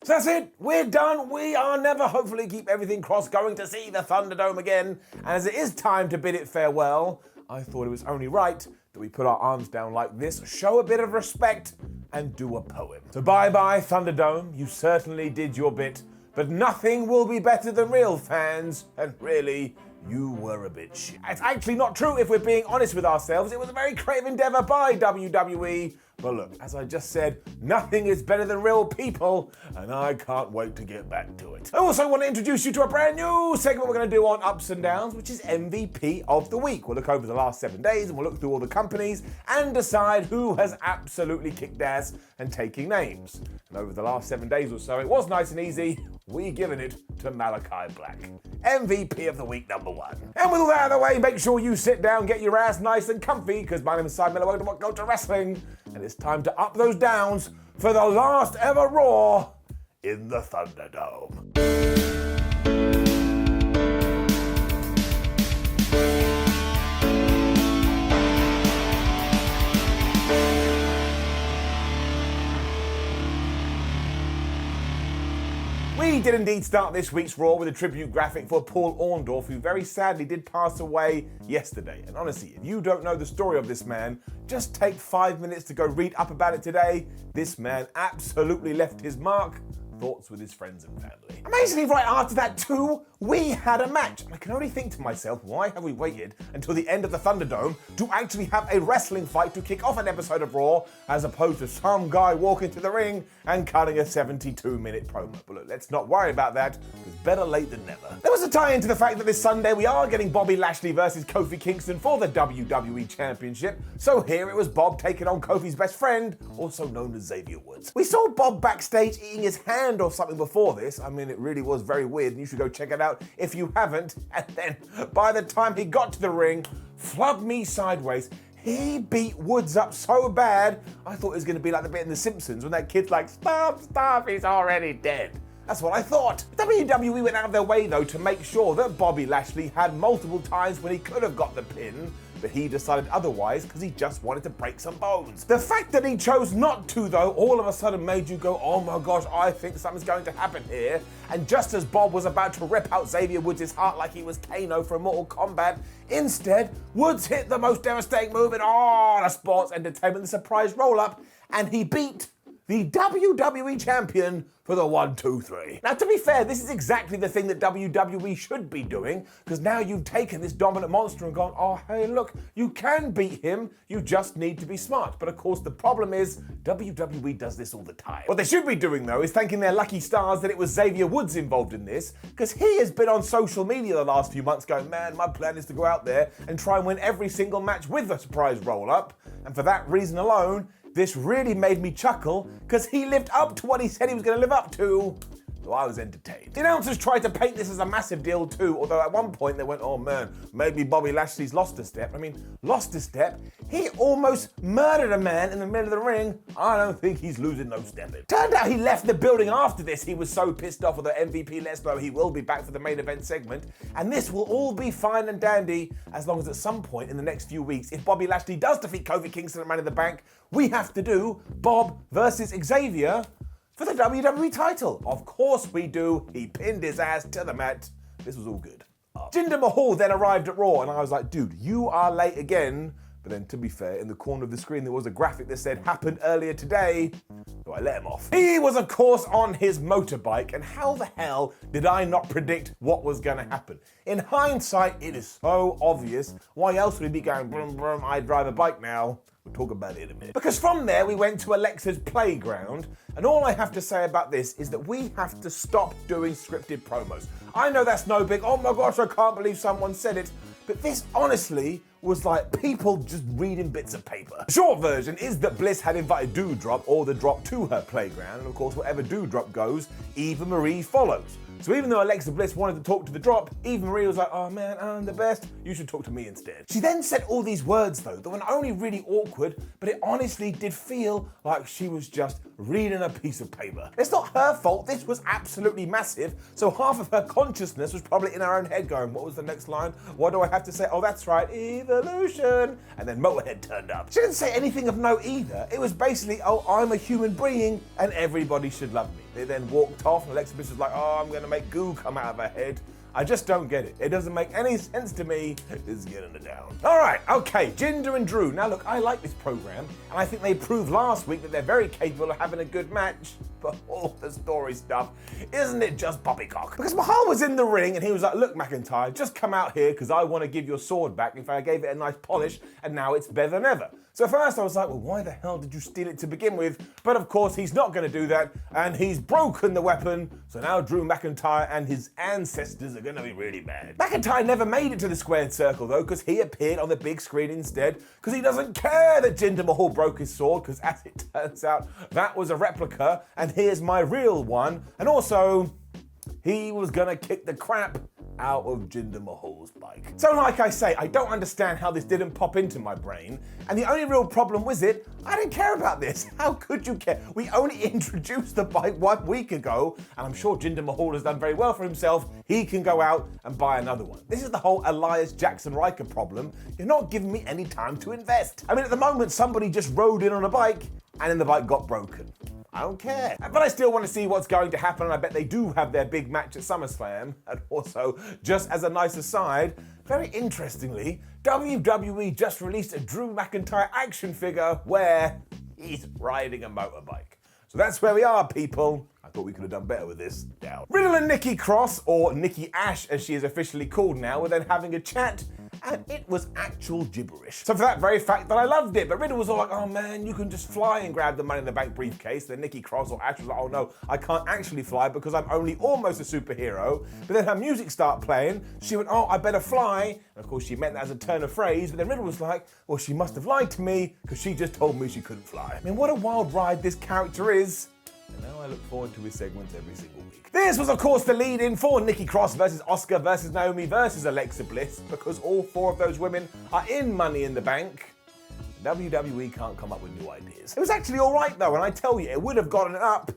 So that's it, we're done. We are never, hopefully keep everything crossed, going to see the Thunderdome again. And as it is time to bid it farewell, I thought it was only right that we put our arms down like this, show a bit of respect, and do a poem. So bye-bye, Thunderdome, you certainly did your bit, but nothing will be better than real fans, and really, you were a bit shit. It's actually not true if we're being honest with ourselves. It was a very creative endeavor by WWE. But look, as I just said, nothing is better than real people, and I can't wait to get back to it. I also want to introduce you to a brand new segment we're going to do on Ups and Downs, which is MVP of the Week. We'll look over the last 7 days, and we'll look through all the companies and decide who has absolutely kicked ass and taking names. And over the last 7 days or so, it was nice and easy. We're giving it to Malachi Black, MVP of the Week #1. And with all that out of the way, make sure you sit down, get your ass nice and comfy, because my name is Simon Miller, welcome to WhatCulture Wrestling, and it's time to up those downs for the last ever Raw in the Thunderdome. We did indeed start this week's Raw with a tribute graphic for Paul Orndorff, who very sadly did pass away yesterday. And honestly, if you don't know the story of this man, just take 5 minutes to go read up about it today. This man absolutely left his mark. Thoughts with his friends and family. Amazingly, right after that too, we had a match. I can only think to myself, why have we waited until the end of the Thunderdome to actually have a wrestling fight to kick off an episode of Raw, as opposed to some guy walking to the ring and cutting a 72-minute promo. But look, let's not worry about that, because better late than never. There was a tie into the fact that this Sunday we are getting Bobby Lashley versus Kofi Kingston for the WWE Championship. So here it was Bob taking on Kofi's best friend, also known as Xavier Woods. We saw Bob backstage eating his hand or something before this. I mean, it really was very weird, and you should go check it out if you haven't. And then, by the time he got to the ring, flub me sideways, he beat Woods up so bad, I thought it was going to be like the bit in The Simpsons when that kid's like, stop, he's already dead. That's what I thought. WWE went out of their way, though, to make sure that Bobby Lashley had multiple times when he could have got the pin, but he decided otherwise because he just wanted to break some bones. The fact that he chose not to, though, all of a sudden made you go, oh my gosh, I think something's going to happen here. And just as Bob was about to rip out Xavier Woods' heart like he was Kano from Mortal Kombat, instead, Woods hit the most devastating move in all of sports entertainment, the surprise roll-up, and he beat the WWE Champion for the 1, 2, 3. Now, to be fair, this is exactly the thing that WWE should be doing, because now you've taken this dominant monster and gone, oh, hey, look, you can beat him, you just need to be smart. But of course, the problem is WWE does this all the time. What they should be doing, though, is thanking their lucky stars that it was Xavier Woods involved in this, because he has been on social media the last few months going, man, my plan is to go out there and try and win every single match with a surprise roll-up. And for that reason alone, this really made me chuckle, because he lived up to what he said he was going to live up to. So I was entertained. The announcers tried to paint this as a massive deal too, although at one point they went, oh man, maybe Bobby Lashley's lost a step. I mean, lost a step? He almost murdered a man in the middle of the ring. I don't think he's losing no stepping. Turned out he left the building after this. He was so pissed off with the MVP let us know he will be back for the main event segment. And this will all be fine and dandy as long as at some point in the next few weeks, if Bobby Lashley does defeat Kofi Kingston at Money in the Bank, we have to do Bob versus Xavier for the WWE title. Of course we do. He pinned his ass to the mat. This was all good. Jinder Mahal then arrived at Raw, and I was like, dude, you are late again. But then, to be fair, in the corner of the screen, there was a graphic that said, happened earlier today. So I let him off. He was, of course, on his motorbike, and how the hell did I not predict what was going to happen? In hindsight, it is so obvious. Why else would he be going, brum, brum, I drive a bike now? We'll talk about it in a minute. Because from there, we went to Alexa's playground, and all I have to say about this is that we have to stop doing scripted promos. I know that's no big, oh my gosh, I can't believe someone said it, but this honestly was like people just reading bits of paper. The short version is that Bliss had invited Doudrop or the Drop to her playground, and of course, wherever Doudrop goes, Eva Marie follows. So even though Alexa Bliss wanted to talk to the Drop, Eva Marie was like, oh man, I'm the best, you should talk to me instead. She then said all these words though, that were not only really awkward, but it honestly did feel like she was just reading a piece of paper. It's not her fault, this was absolutely massive, so half of her consciousness was probably in her own head going, what was the next line? What do I have to say? Oh, that's right, evolution. And then Motorhead turned up. She didn't say anything of note either. It was basically, oh, I'm a human being and everybody should love me. They then walked off, and Alexa Bliss was like, oh, I'm going to make goo come out of her head. I just don't get it. It doesn't make any sense to me. This is getting it down. All right, okay, Jinder and Drew. Now look, I like this program, and I think they proved last week that they're very capable of having a good match. But all the story stuff, isn't it just poppycock? Because Mahal was in the ring, and he was like, look, McIntyre, just come out here because I want to give your sword back. In fact, I gave it a nice polish, and now it's better than ever. So at first I was like, well, why the hell did you steal it to begin with? But of course, he's not going to do that, and he's broken the weapon, so now Drew McIntyre and his ancestors are going to be really bad. McIntyre never made it to the squared circle, though, because he appeared on the big screen instead, because he doesn't care that Jinder Mahal broke his sword, because as it turns out, that was a replica, and here's my real one, and also, he was going to kick the crap out of Jinder Mahal's bike. So like I say, I don't understand how this didn't pop into my brain, and the only real problem with it, I didn't care about this. How could you care? We only introduced the bike 1 week ago, and I'm sure Jinder Mahal has done very well for himself. He can go out and buy another one. This is the whole Elias Jackson Riker problem. You're not giving me any time to invest. I mean, at the moment, somebody just rode in on a bike, and then the bike got broken. I don't care. But I still want to see what's going to happen, and I bet they do have their big match at SummerSlam. And also, just as a nice aside, very interestingly, WWE just released a Drew McIntyre action figure where he's riding a motorbike. So that's where we are, people. I thought we could have done better with this. Down. Riddle and Nikki Cross, or Nikki Ash as she is officially called now, were then having a chat, and it was actual gibberish. So for that very fact that I loved it, but Riddle was all like, oh man, you can just fly and grab the Money in the Bank briefcase. Then Nikki Cross or Ash was like, oh no, I can't actually fly because I'm only almost a superhero. But then her music started playing, she went, oh, I better fly. And of course she meant that as a turn of phrase, but then Riddle was like, well, she must have lied to me because she just told me she couldn't fly. I mean, what a wild ride this character is. And now I look forward to his segments every single week. This was, of course, the lead-in for Nikki Cross versus Asuka versus Naomi versus Alexa Bliss, because all four of those women are in Money in the Bank. WWE can't come up with new ideas. It was actually all right, though, and I tell you, it would have gotten it up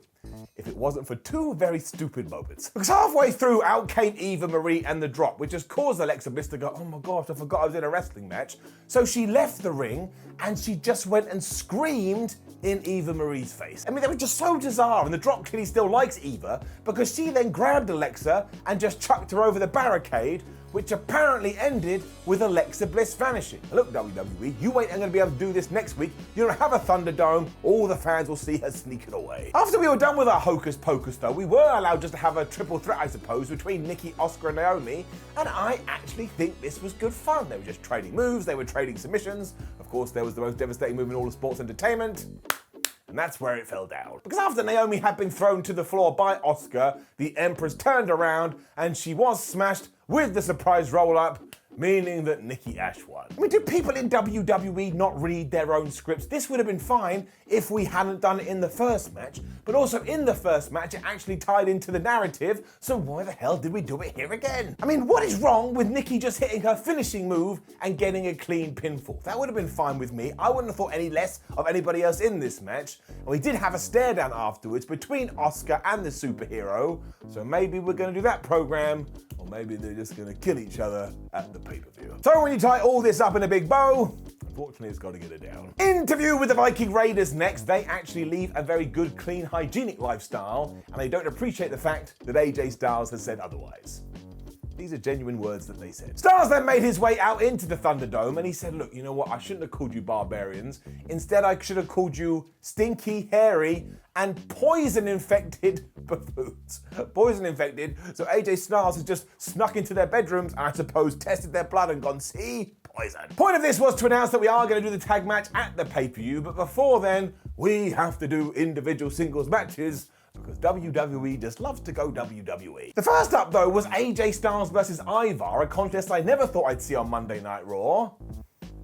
if it wasn't for two very stupid moments. Because halfway through, out came Eva Marie and the drop, which just caused Alexa Bliss to go, oh my gosh, I forgot I was in a wrestling match. So she left the ring, and she just went and screamed in Eva Marie's face. I mean, they were just so bizarre, and the drop clearly still likes Eva, because she then grabbed Alexa and just chucked her over the barricade, which apparently ended with Alexa Bliss vanishing. Now look, WWE, you ain't going to be able to do this next week. You don't have a Thunderdome. All the fans will see her sneaking away. After we were done with our hocus pocus, though, we were allowed just to have a triple threat, I suppose, between Nikki, Asuka, and Naomi, and I actually think this was good fun. They were just trading moves, they were trading submissions. Of course, there was the most devastating move in all of sports entertainment. And that's where it fell down. Because after Naomi had been thrown to the floor by Asuka, the Empress turned around and she was smashed with the surprise roll-up, meaning that Nikki Ash won. I mean, do people in WWE not read their own scripts? This would have been fine if we hadn't done it in the first match, but also in the first match, it actually tied into the narrative, so why the hell did we do it here again? I mean, what is wrong with Nikki just hitting her finishing move and getting a clean pinfall? That would have been fine with me. I wouldn't have thought any less of anybody else in this match. And we did have a stare down afterwards between Asuka and the superhero, so maybe we're going to do that program, or maybe they're just going to kill each other at the pay-per-view. So when you tie all this up in a big bow, unfortunately it's got to get it down. Interview with the Viking Raiders next. They actually lead a very good, clean, hygienic lifestyle, and they don't appreciate the fact that AJ Styles has said otherwise. These are genuine words that they said. Styles then made his way out into the Thunderdome, and he said, look, you know what, I shouldn't have called you barbarians. Instead, I should have called you stinky, hairy, and poison-infected buffoons. Poison-infected, so AJ Styles has just snuck into their bedrooms and I suppose tested their blood and gone, see? Poison. Point of this was to announce that we are going to do the tag match at the pay-per-view, but before then, we have to do individual singles matches, because WWE just loves to go WWE. The first up, though, was AJ Styles versus Ivar, a contest I never thought I'd see on Monday Night Raw.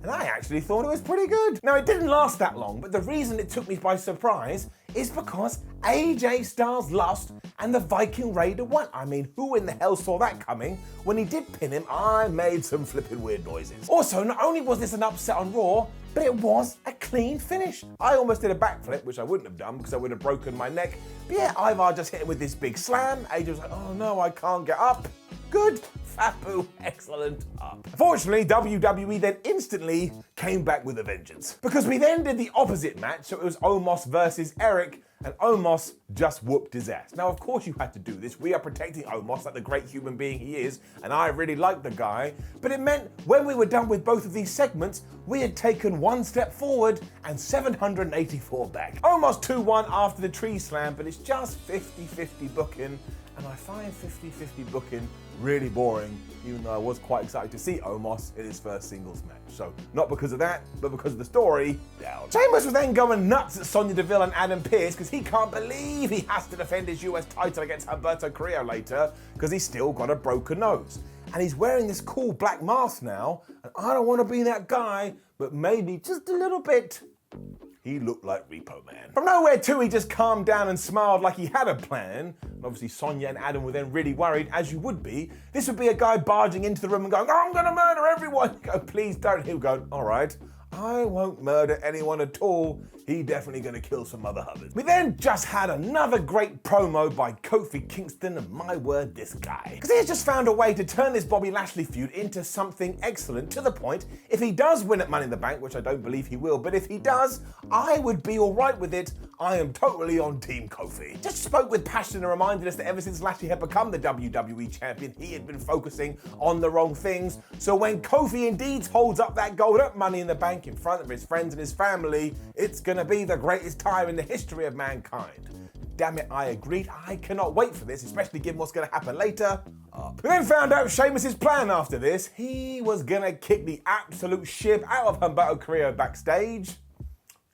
And I actually thought it was pretty good. Now, it didn't last that long, but the reason it took me by surprise is because AJ Styles lost and the Viking Raider won. I mean, who in the hell saw that coming? When he did pin him, I made some flipping weird noises. Also, not only was this an upset on Raw, but it was a clean finish. I almost did a backflip, which I wouldn't have done because I would have broken my neck. But yeah, Ivar just hit him with this big slam. AJ was like, oh no, I can't get up. Good. Fabu, excellent up. Unfortunately, WWE then instantly came back with a vengeance, because we then did the opposite match, so it was Omos versus Eric, and Omos just whooped his ass. Now, of course you had to do this. We are protecting Omos like the great human being he is, and I really like the guy. But it meant when we were done with both of these segments, we had taken one step forward and 784 back. Omos 2-1 after the tree slam, but it's just 50-50 booking, and I find 50-50 booking really boring, even though I was quite excited to see Omos in his first singles match. So, not because of that, but because of the story, down. Sheamus was then going nuts at Sonya Deville and Adam Pearce because he can't believe he has to defend his US title against Humberto Carrillo later because he's still got a broken nose. And he's wearing this cool black mask now, and I don't want to be that guy, but maybe just a little bit. He looked like Repo Man. From nowhere too, he just calmed down and smiled like he had a plan. And obviously Sonya and Adam were then really worried, as you would be. This would be a guy barging into the room and going, "I'm gonna murder everyone." You go, "Please don't." He'll go, "All right, I won't murder anyone at all. He definitely gonna kill some other hubbard." We then just had another great promo by Kofi Kingston, and my word, this guy. Because he has just found a way to turn this Bobby Lashley feud into something excellent, to the point, if he does win at Money in the Bank, which I don't believe he will, but if he does, I would be all right with it. I am totally on Team Kofi. Just spoke with passion and reminded us that ever since Lashley had become the WWE champion, he had been focusing on the wrong things. So when Kofi indeed holds up that gold at Money in the Bank in front of his friends and his family, it's gonna be the greatest time in the history of mankind. Damn it, I agreed. I cannot wait for this, especially given what's gonna happen later. We then found out Sheamus' plan after this. He was gonna kick the absolute shib out of Humberto Carrillo backstage.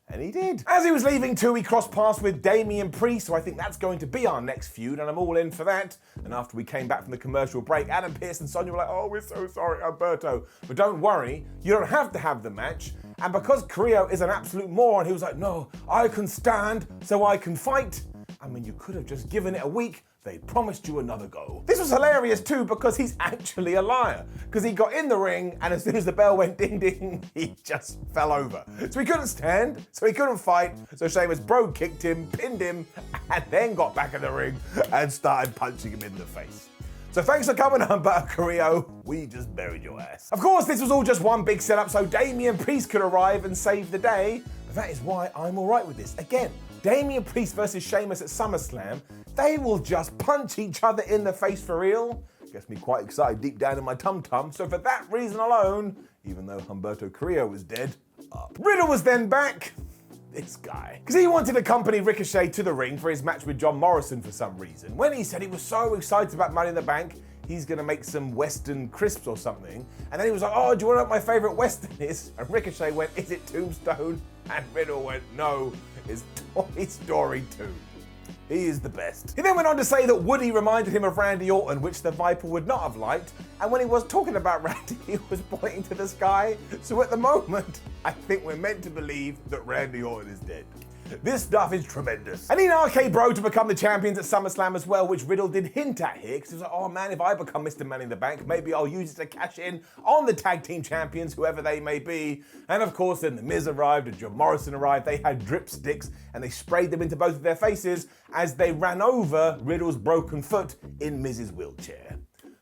And he did. As he was leaving too, he crossed paths with Damian Priest, so I think that's going to be our next feud, and I'm all in for that. And after we came back from the commercial break, Adam Pearce and Sonya were like, "Oh, we're so sorry, Humberto." But don't worry, you don't have to have the match. And because Carrillo is an absolute moron, he was like, "No, I can stand, so I can fight." I mean, you could have just given it a week. They promised you another go. This was hilarious too because he's actually a liar. Because he got in the ring and as soon as the bell went ding ding, he just fell over. So he couldn't stand, so he couldn't fight. So Sheamus bro kicked him, pinned him, and then got back in the ring and started punching him in the face. So thanks for coming, Humberto Carrillo. We just buried your ass. Of course, this was all just one big setup so Damian Priest could arrive and save the day. But that is why I'm all right with this. Again, Damian Priest versus Sheamus at SummerSlam, they will just punch each other in the face for real. Gets me quite excited deep down in my tum-tum. So for that reason alone, even though Humberto Carrillo was dead, Riddle was then back. This guy. Because he wanted to accompany Ricochet to the ring for his match with John Morrison for some reason. When he said he was so excited about Money in the Bank, he's gonna make some Western crisps or something. And then he was like, "Oh, do you want to know what my favorite Western is?" And Ricochet went, "Is it Tombstone?" And Riddle went, "No, it's Toy Story 2. He is the best." He then went on to say that Woody reminded him of Randy Orton, which the Viper would not have liked. And when he was talking about Randy, he was pointing to the sky. So at the moment, I think we're meant to believe that Randy Orton is dead. This stuff is tremendous. And in RK Bro to become the champions at SummerSlam as well, which Riddle did hint at here, because he was like, "Oh man, if I become Mr. Money in the Bank, maybe I'll use it to cash in on the tag team champions, whoever they may be." And of course, then The Miz arrived and John Morrison arrived. They had drip sticks and they sprayed them into both of their faces as they ran over Riddle's broken foot in Miz's wheelchair.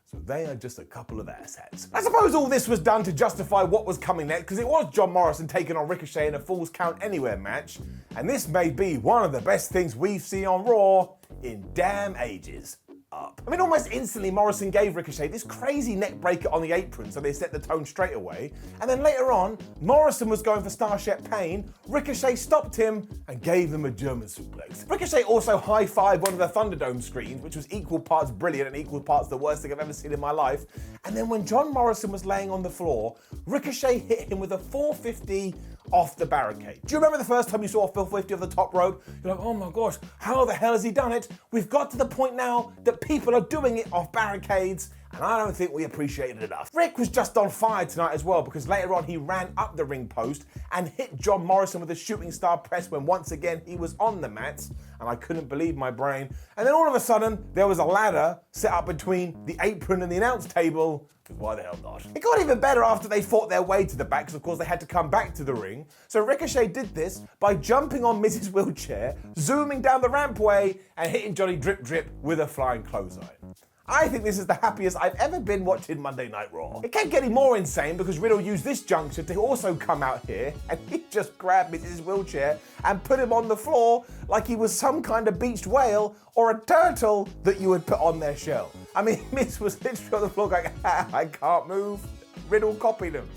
So they are just a couple of asshats. I suppose all this was done to justify what was coming next, because it was John Morrison taking on Ricochet in a Falls Count Anywhere match, and this may be one of the best things we've seen on Raw in damn ages. I mean, almost instantly Morrison gave Ricochet this crazy neck breaker on the apron, so they set the tone straight away. And then later on, Morrison was going for Starship Pain. Ricochet stopped him and gave them a German suplex. Ricochet also high-fived one of the Thunderdome screens, which was equal parts brilliant and equal parts the worst thing I've ever seen in my life. And then when John Morrison was laying on the floor, Ricochet hit him with a 450 off the barricade. Do you remember the first time you saw a 450 off the top rope? You're like, "Oh my gosh, how the hell has he done it?" We've got to the point now that people are doing it off barricades, and I don't think we appreciate it enough. Rick was just on fire tonight as well, because later on he ran up the ring post and hit John Morrison with a shooting star press when once again he was on the mats, and I couldn't believe my brain. And then all of a sudden, there was a ladder set up between the apron and the announce table. Why the hell not? It got even better after they fought their way to the back, because of course they had to come back to the ring. So Ricochet did this by jumping on Miz's wheelchair, zooming down the rampway, and hitting Johnny Drip Drip with a flying clothesline. I think this is the happiest I've ever been watching Monday Night Raw. It can't get any more insane because Riddle used this juncture to also come out here and he just grabbed his wheelchair and put him on the floor like he was some kind of beached whale or a turtle that you would put on their shell. I mean, Miz was literally on the floor going, I can't move. Riddle copied him.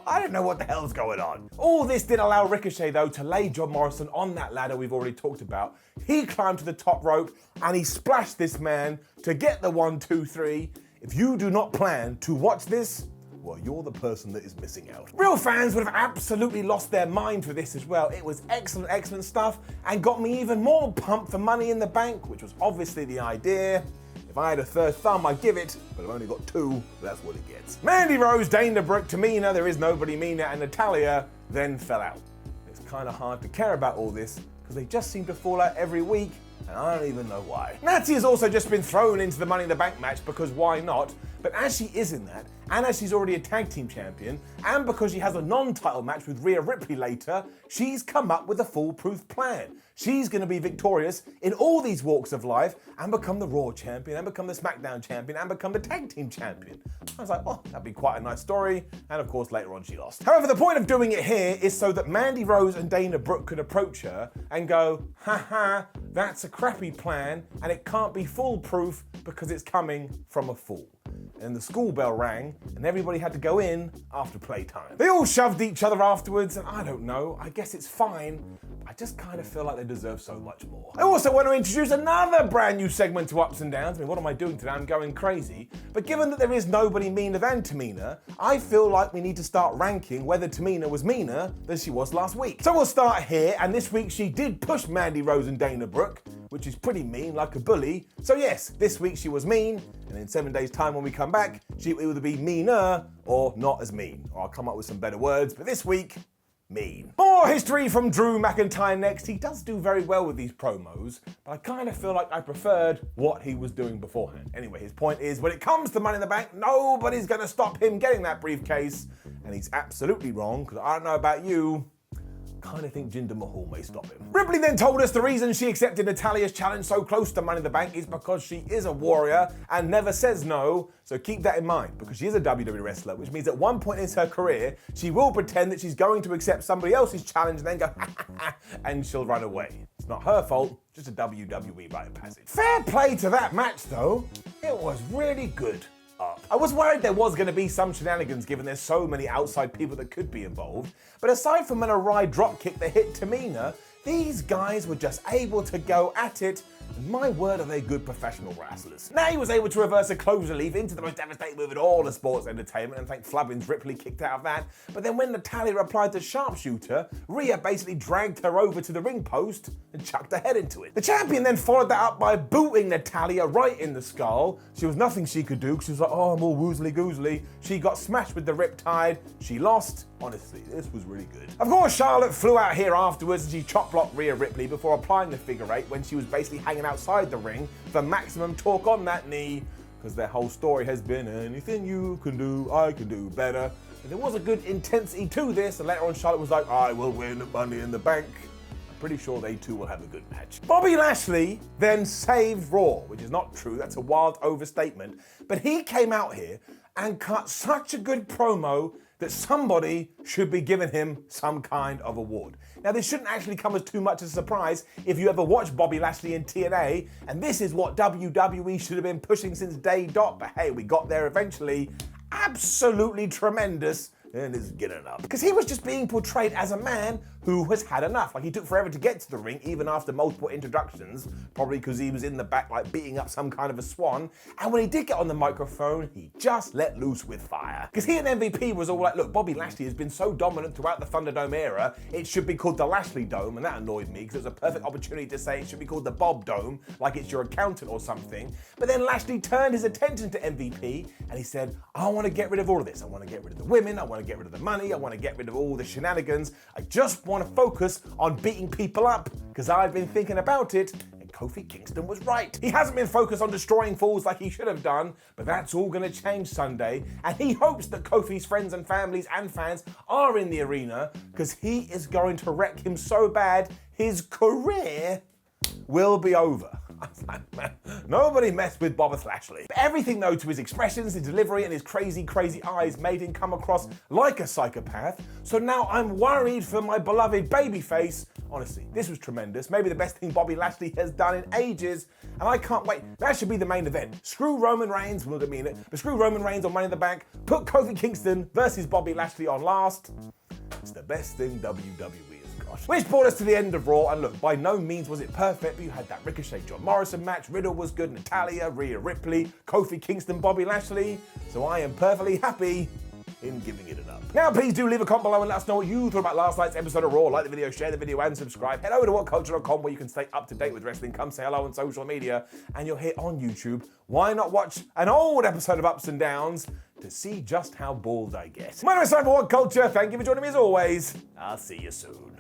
I don't know what the hell's going on. All this did allow Ricochet, though, to lay John Morrison on that ladder we've already talked about. He climbed to the top rope and he splashed this man to get the 1, 2, 3. If you do not plan to watch this, well, you're the person that is missing out. Real fans would have absolutely lost their mind for this as well. It was excellent, excellent stuff and got me even more pumped for Money in the Bank, which was obviously the idea. If I had a third thumb, I'd give it, but I've only got 2, that's what it gets. Mandy Rose, Dana Brooke, Tamina, There Is Nobody Meaner, and Natalya then fell out. It's kind of hard to care about all this because they just seem to fall out every week, and I don't even know why. Natty has also just been thrown into the Money in the Bank match because why not? But as she is in that, and as she's already a tag team champion, and because she has a non-title match with Rhea Ripley later, she's come up with a foolproof plan. She's going to be victorious in all these walks of life and become the Raw champion, and become the SmackDown champion, and become the tag team champion. I was like, well, that'd be quite a nice story. And of course, later on she lost. However, the point of doing it here is so that Mandy Rose and Dana Brooke could approach her and go, haha, that's a crappy plan, and it can't be foolproof because it's coming from a fool. And the school bell rang, and everybody had to go in after playtime. They all shoved each other afterwards, and I don't know, I guess it's fine. I just kind of feel like they deserve so much more. I also want to introduce another brand new segment to Ups and Downs. I mean, what am I doing today? I'm going crazy. But given that there is nobody meaner than Tamina, I feel like we need to start ranking whether Tamina was meaner than she was last week. So we'll start here, and this week she did push Mandy Rose and Dana Brooke, which is pretty mean, like a bully. So yes, this week she was mean, and in 7 days' time when we come back, she will either be meaner or not as mean. Or I'll come up with some better words, but this week, mean. More history from Drew McIntyre next. He does do very well with these promos, but I kind of feel like I preferred what he was doing beforehand. Anyway, his point is, when it comes to Money in the Bank, nobody's going to stop him getting that briefcase, and he's absolutely wrong, because I don't know about you, kind of think Jinder Mahal may stop him. Ripley then told us the reason she accepted Natalya's challenge so close to Money in the Bank is because she is a warrior and never says no, so keep that in mind, because she is a WWE wrestler, which means at one point in her career, she will pretend that she's going to accept somebody else's challenge and then go, and she'll run away. It's not her fault, just a WWE rite of passage. Fair play to that match though, it was really good. I was worried there was going to be some shenanigans given there's so many outside people that could be involved, but aside from an awry dropkick that hit Tamina, these guys were just able to go at it, and my word are they good professional wrestlers. Now he was able to reverse a close relief into the most devastating move in all of sports entertainment, and thank Flubbins Ripley kicked out of that, but then when Natalya applied the sharpshooter, Rhea basically dragged her over to the ring post and chucked her head into it. The champion then followed that up by booting Natalya right in the skull. She was nothing she could do, because she was like, oh, I'm all woozly goozly. She got smashed with the riptide, she lost. Honestly, this was really good. Of course, Charlotte flew out here afterwards and she chop-blocked Rhea Ripley before applying the figure eight when she was basically hanging outside the ring for maximum torque on that knee, because their whole story has been anything you can do, I can do better. And there was a good intensity to this, and later on Charlotte was like, I will win Money in the Bank. I'm pretty sure they two will have a good match. Bobby Lashley then saved Raw, which is not true, that's a wild overstatement, but he came out here and cut such a good promo that somebody should be giving him some kind of award. Now, this shouldn't actually come as too much of a surprise if you ever watched Bobby Lashley in TNA, and this is what WWE should have been pushing since day dot, but hey, we got there eventually. Absolutely tremendous, and it's getting up. Because he was just being portrayed as a man who has had enough. Like, he took forever to get to the ring, even after multiple introductions, probably because he was in the back, like, beating up some kind of a swan. And when he did get on the microphone, he just let loose with fire. Because he and MVP was all like, look, Bobby Lashley has been so dominant throughout the Thunderdome era, it should be called the Lashley Dome, and that annoyed me, because it was a perfect opportunity to say it should be called the Bob Dome, like it's your accountant or something. But then Lashley turned his attention to MVP, and he said, I want to get rid of all of this. I want to get rid of the women, I want to get rid of the money, I want to get rid of all the shenanigans. I just want to focus on beating people up, because I've been thinking about it, and Kofi Kingston was right. He hasn't been focused on destroying fools like he should have done, but that's all going to change Sunday, and he hopes that Kofi's friends and families and fans are in the arena, because he is going to wreck him so bad, his career will be over. I was like, man, nobody messed with Bobbeth Lashley. But everything though, to his expressions, his delivery, and his crazy, crazy eyes made him come across like a psychopath. So now I'm worried for my beloved babyface. Honestly, this was tremendous. Maybe the best thing Bobby Lashley has done in ages, and I can't wait. That should be the main event. Screw Roman Reigns, well, I don't mean it, but screw Roman Reigns on Money in the Bank. Put Kofi Kingston versus Bobby Lashley on last. It's the best thing WWE has got. Which brought us to the end of Raw, and look, by no means was it perfect, but you had that Ricochet John Morrison match, Riddle was good, Natalya, Rhea Ripley, Kofi Kingston, Bobby Lashley, so I am perfectly happy in giving it an up. Now please do leave a comment below and let us know what you thought about last night's episode of Raw. Like the video, share the video and subscribe. Head over to WhatCulture.com where you can stay up to date with wrestling. Come say hello on social media and you're here on YouTube. Why not watch an old episode of Ups and Downs to see just how bald I get? My name is Simon for WhatCulture. Thank you for joining me as always. I'll see you soon.